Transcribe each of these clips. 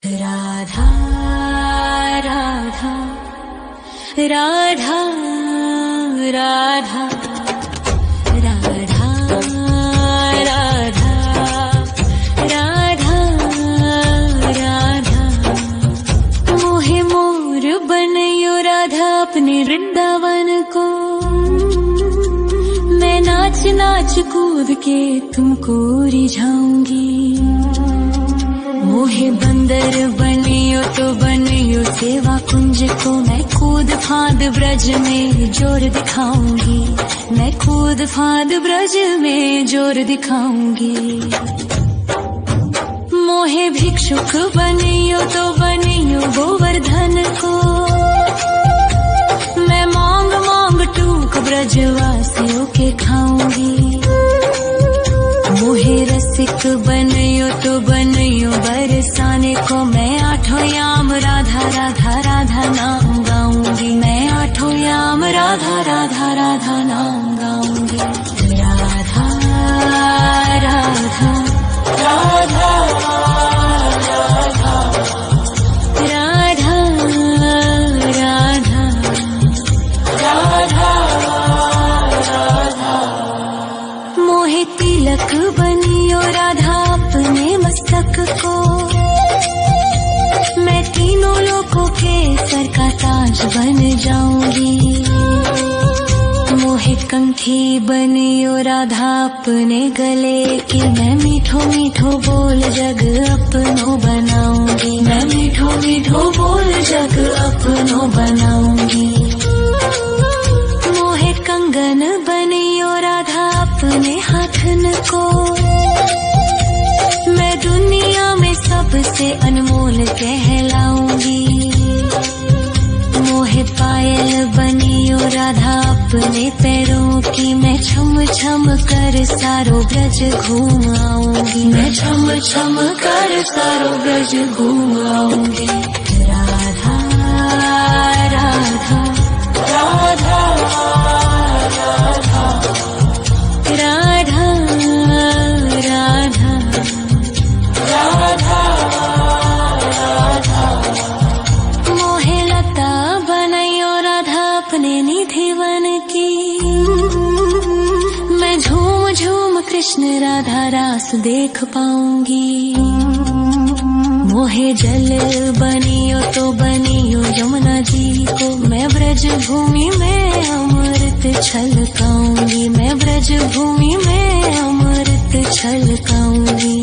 राधा राधा राधा राधा राधा राधा राधा राधा मोहे मोर बनयो राधा अपने वृंदावन को। मैं नाच नाच कूद के तुमको रिझाऊंगी। मोहे बंदर बनियो तो बनियो सेवा कुंज को। मैं कूद फांद ब्रज में जोर दिखाऊंगी। मैं कूद फांद ब्रज में जोर दिखाऊंगी। मोहे भिक्षुक बनियो तो बनियो गोवर्धन को। मैं मांग मांग टूक ब्रजवासियों के खाऊंगी। मोहे रसिक बनयो तो बनयो बरसाने को। मैं आठों याम राधा राधा राधा नाम गाऊंगी। मैं आठों याम राधा राधा राधा नाम गाऊंगी। राधा राधा राधा राधा राधा राधा राधा। मोहे तिलक बनियो राधा अपने मस्तक को। मैं तीनों लोगों के सर का ताज बन जाऊंगी। मोहे कंठी बनियो राधा अपने गले की। मैं मीठो मीठो बोल जग अपनो बनाऊंगी। मैं मीठो मीठो बोल जग अपनो बनाऊंगी। मोहे कंगन बनियो राधा अपने हाथन को। मैं दुनिया में सबसे अनमोल कहलाऊंगी। मोहे पायल बनियो राधा अपने पैरों की। मैं छम छम कर सारो ब्रज घूम आऊंगी। मैं छम छम कर सारो ब्रज घूम आऊंगी। राधा राधा राधा राधा राधा राधा राधा राधा। मोहे लता बनयो राधा अपने निधिवन की। मैं झूम झूम कृष्ण राधा रास देख पाऊंगी। मोहे जल बनियो तो बनियो यमुना जी को। मैं ब्रज भूमि में अमृत छलकाऊंगी। मैं ब्रज भूमि में अमृत छलकाऊंगी।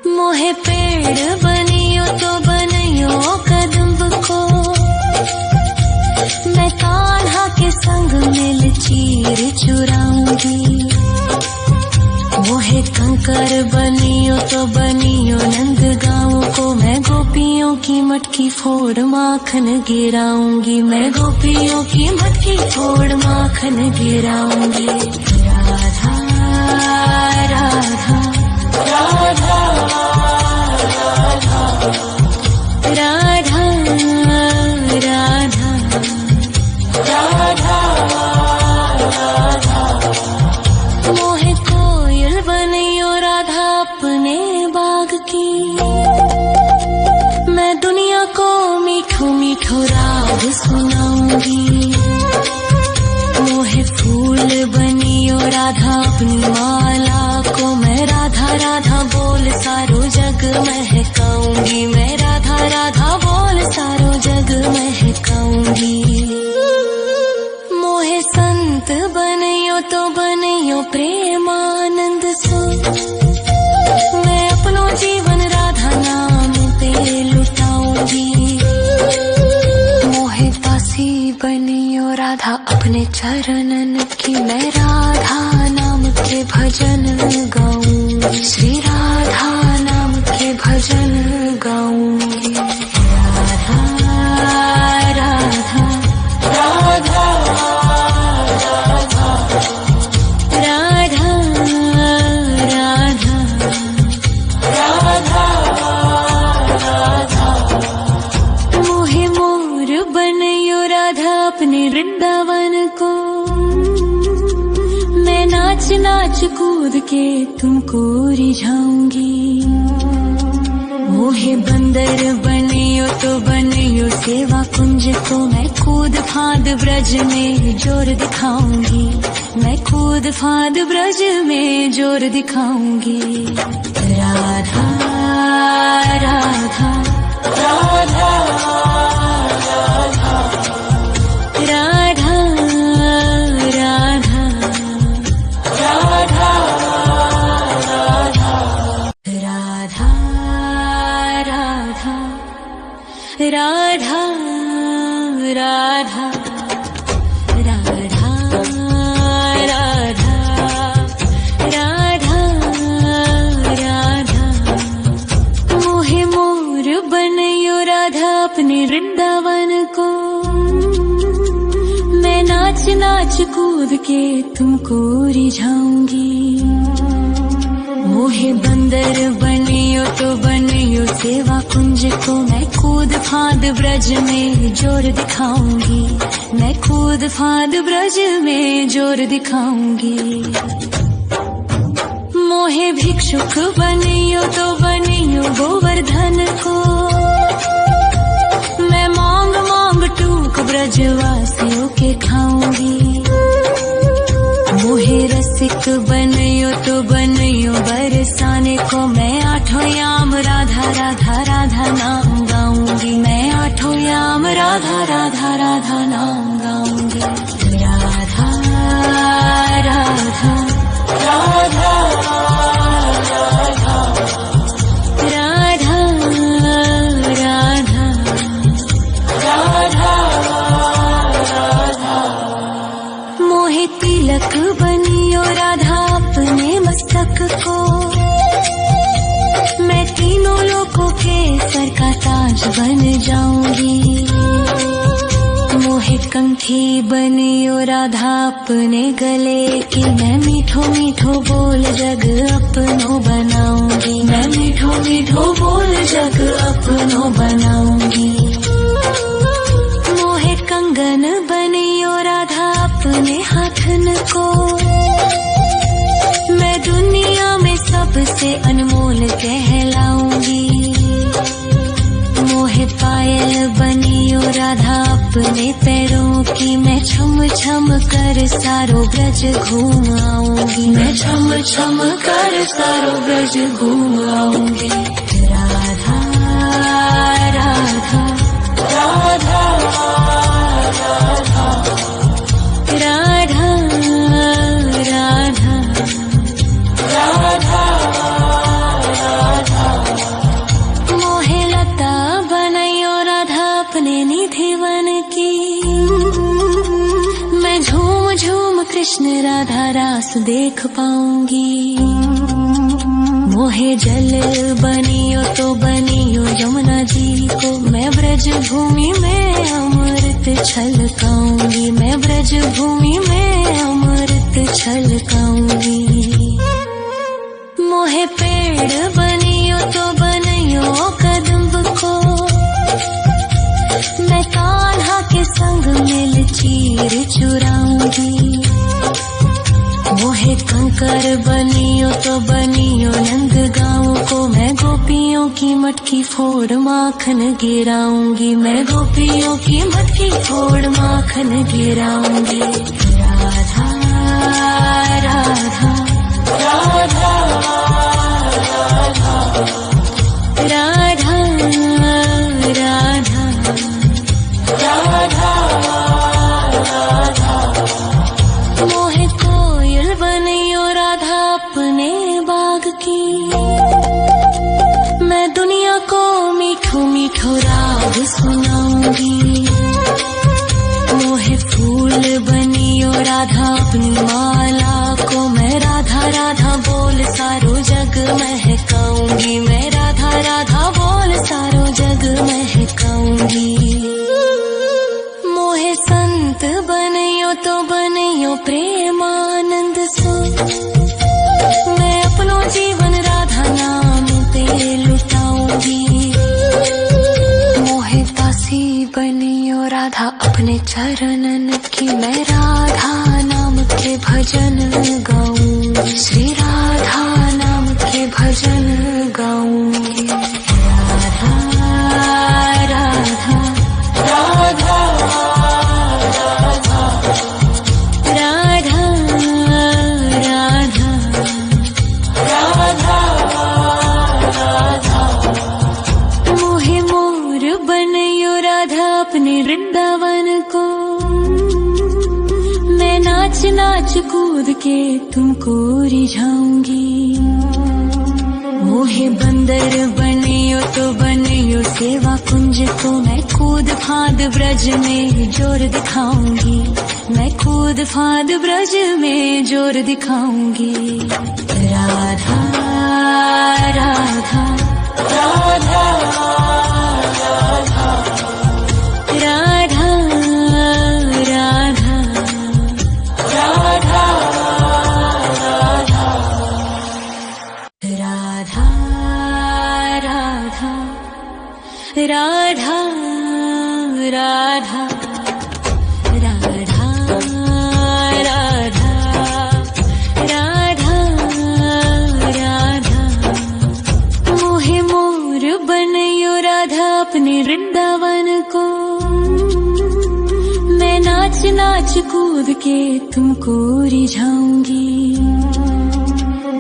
मोहे पेड़ बनियो तो बनियो कदम्ब को। मैं कान्हा के संग मिल चीर चुराऊंगी। मोहे कंकर बनियो तो बनियो नंद गाँव को। मैं गोपियों की मटकी फोड़ माखन गिराऊंगी। मैं गोपियों की मटकी फोड़ माखन गिराऊंगी। राधा राधा राधा राधा राधा राधा राधा। मोहे कोयल बनियो राधा अपने बाग की। मैं दुनिया को मीठो मीठो राग सुनाऊंगी। मोहे फूल बनियो राधा अपनी माला को। मैं राधा राधा बोल सारो जग महकाऊंगी। मैं राधा राधा बोल सारो जग महकाऊंगी। मोहे संत बनियो तो बनियो प्रेमानंद सो। मैं अपनो जीवन राधा नाम पे लुटाऊंगी। मोहे दासी बनियो राधा अपने चरणन की। मैं राधा नाम के भजन गाऊंगी। श्री राधा नाम के भजन गाऊंगी। राधा राधा राधा राधा राधा राधा राधा। मोहे मोर बनयो राधा अपने वृंदावन को। मैं नाच नाच कूद के तुमको रिझाऊंगी। मोहे मोहे बंदर बनियो तो बनियो सेवा कुंज को मैं कूद फांद ब्रज में जोर दिखाऊंगी, मैं कूद फांद ब्रज में जोर दिखाऊंगी। राधा राधा राधा राधा राधा राधा राधा राधा राधा राधा राधा राधा राधा राधा मोहे मोर बनयो राधा अपने वृंदावन को, मैं नाच नाच कूद के तुमको रिझाऊंगी। मोहे बंदर बनियो तो बनियो सेवा कुंज को मैं कूद फांद ब्रज में जोर दिखाऊंगी, मैं कूद फांद ब्रज में जोर दिखाऊंगी। मोहे भिक्षुक बनियो तो बनियो गोवर्धन को, मैं मांग मांग टूक ब्रजवासियों के खाऊंगी। मोहे रसिक बनियो तो बनियो बरसाने को, मैं आठों याम राधा राधा राधा नाम गाऊंगी, मैं आठों याम राधा राधा राधा नाम गाऊंगी। राधा राधा राधा राधा राधा राधा राधा मोहे तिलक बनियो राधा अपने मस्तक को, मैं तीनों लोगों के सर का ताज बन जाऊंगी। मोहे कंठी बनियो राधा अपने गले की, मैं मीठो मीठो बोल जग अपनो बनाऊंगी, मैं मीठो मीठो बोल जग अपनो बनाऊंगी। मोहे कंगन बनियो राधा अपने हाथन को, मैं दुनिया में सबसे अनमोल कहलाऊंगी। मोहे पायल बनियो राधा अपने पैरों की, मैं छम छम कर सारो ब्रज घूम आऊंगी, मैं छम छम कर सारो ब्रज घूम आऊंगी। राधा राधा राधा राधा राधा राधा राधा मोहे लता बनयो राधा अपने निधि वन की, मैं झूम झूम कृष्ण राधा रास देख पाऊंगी। मोहे जल बनियो तो बनियो यमुना जी को, मैं ब्रज भूमि में अमृत छलकाऊंगी, मैं ब्रज भूमि में अमृत छलकाऊंगी। मोहे पेड़ बनियो तो बनियो कदम्ब को, मैं कान्हा के संग मिल चीर चुराऊंगी। मोहे कंकर बनियो तो बनियो नंद गाँव को, मैं गोपियों की मटकी फोड़ माखन गिराऊंगी, मैं गोपियों की मटकी फोड़ माखन गिराऊंगी। राधा राधा राधा राधा राधा राधा राधा मोहे कोयल बनियो राधा अपने बाग की, मैं दुनिया को मीठो मीठो राग सुनाऊंगी। मोहे फूल बनियो राधा अपनी माला को, मैं राधा राधा बोल सारो जग महकाऊंगी, मैं राधा राधा बोल सारो जग महकाऊंगी। मोहे संत बनियो तो बनियो प्रेमानंद सो, मैं अपनो जीवन राधा नाम पे लुटाऊंगी। मोहे दासी बनियो राधा अपने चरणन की, मैं राधा नाम के भजन गाऊंगी, श्री राधा नाम के भजन गाऊंगी। राधा नाच कूद के तुमको रिझाऊंगी। मोहे बंदर बनियो तो बनियो सेवा कुंज को, मैं कूद फांद ब्रज में जोर दिखाऊंगी। मैं कूद फांद ब्रज में जोर दिखाऊंगी। राधा राधा राधा राधा राधा राधा राधा राधा राधा राधा राधा राधा राधा। मोहे मोर बनयो राधा अपने वृंदावन को, मैं नाच नाच कूद के तुमको रिझाऊंगी।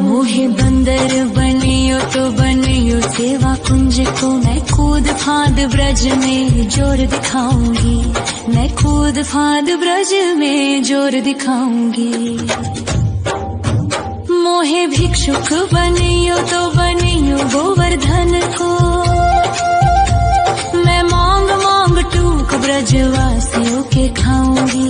मोहे बंदर बनियो तो बनियो सेवा कुंज को, मैं कूद फांद ब्रज में जोर दिखाऊंगी। मैं कूद फांद ब्रज में जोर दिखाऊंगी। मोहे भिक्षुक बनियो तो बनियो गोवर्धन को, मैं मांग मांग टूक ब्रजवासियों के खाऊंगी।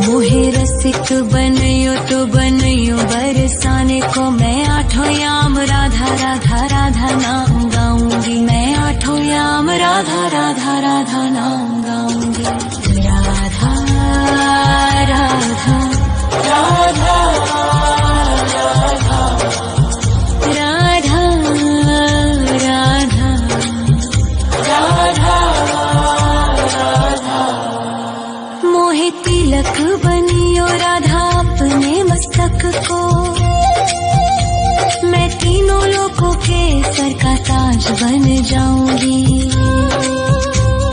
मोहे रसिक बनियो तो बनियो बरसाने को, मैं आठों याम राधा राधा राधा नाम गाऊंगी। मैं आठों याम राधा राधा राधा नाम गाऊंगी। राधा राधा राधा राधा राधा राधा राधा। मोहे तिलक बनियो राधा अपने मस्तक को, मैं तीनों लोगों के सर का ताज बन जाऊंगी।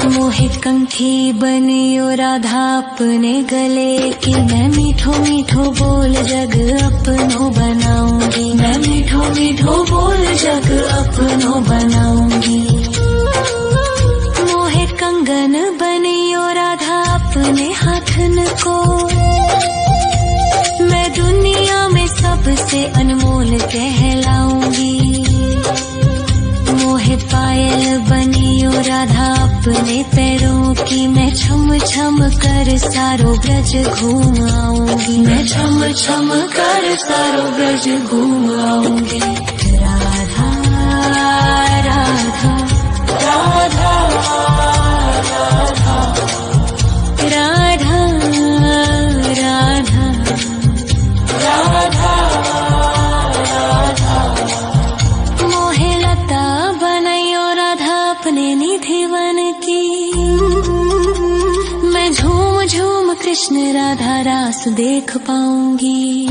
मोहे कंठी बनियो राधा अपने गले की, मैं मीठो मीठो बोल जग अपनो बनाऊंगी। मैं मीठो मीठो बोल जग अपनो बनाऊंगी। मोहे कंगन बनियो राधा अपने हाथन को, मैं दुनिया में सबसे अनमोल कहलाऊंगी। मोहे पायल बनियो राधा अपने पैरों की, मैं छम छम कर सारो ब्रज घूम आऊंगी। मैं छम छम कर सारो ब्रज घूम आऊंगी। राधा राधा राधा राधा राधा राधा राधा राधा। मोहे लता बनयो राधा अपने निधिवन की, मैं झूम झूम कृष्ण राधा रास देख पाऊंगी।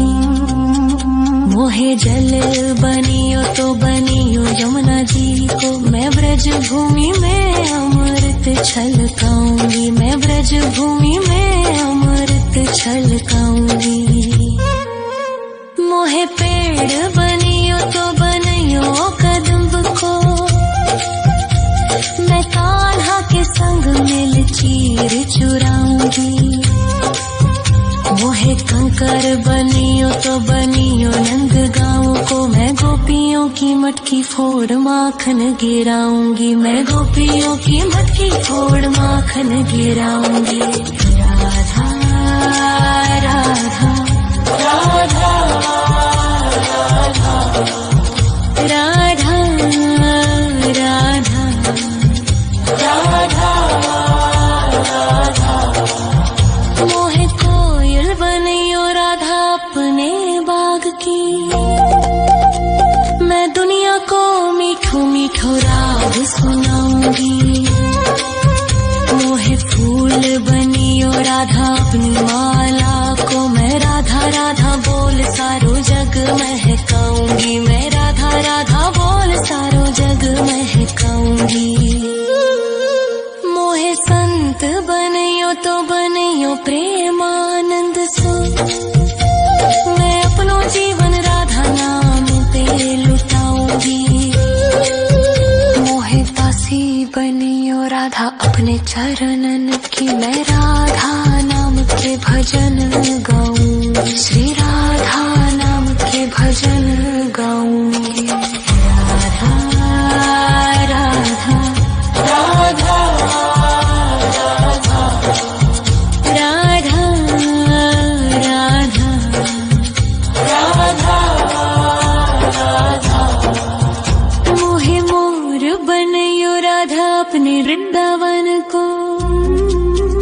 मोहे जल बनियो तो बनियो यमुना जी को, मैं ब्रज भूमि में अमृत छलकाऊंगी। मैं ब्रज भूमि में अमृत छलकाऊंगी। मोहे पेड़ बनियो तो बनियो कदम्ब को, मैं कान्हा के संग मिल चीर चुराऊंगी। मोहे कंकर बनियो तो बनियो नंद गाँव को, मैं गोपियों की मटकी फोड़ माखन गिराऊंगी। मैं गोपियों की मटकी फोड़ माखन गिराऊंगी। राधा राधा राधा राधा राधा राधा राधा। मोहे कोयल बनियो राधा अपने बाग की, मैं दुनिया को मीठो मीठो राग सुनाऊंगी। मोहे फूल बनियो राधा अपनी माला को, मैं राधा राधा बोल सारो जग महकाऊंगी। मैं राधा राधा बोल सारो जग महकाऊंगी। मोहे संत बनियो तो बनियो प्रेमानंद सो, मैं अपनो जीवन राधा नाम पे लुटाऊंगी। मोहे दासी बनियो राधा अपने चरणन की, मैं राधा नाम से भजन गाऊं।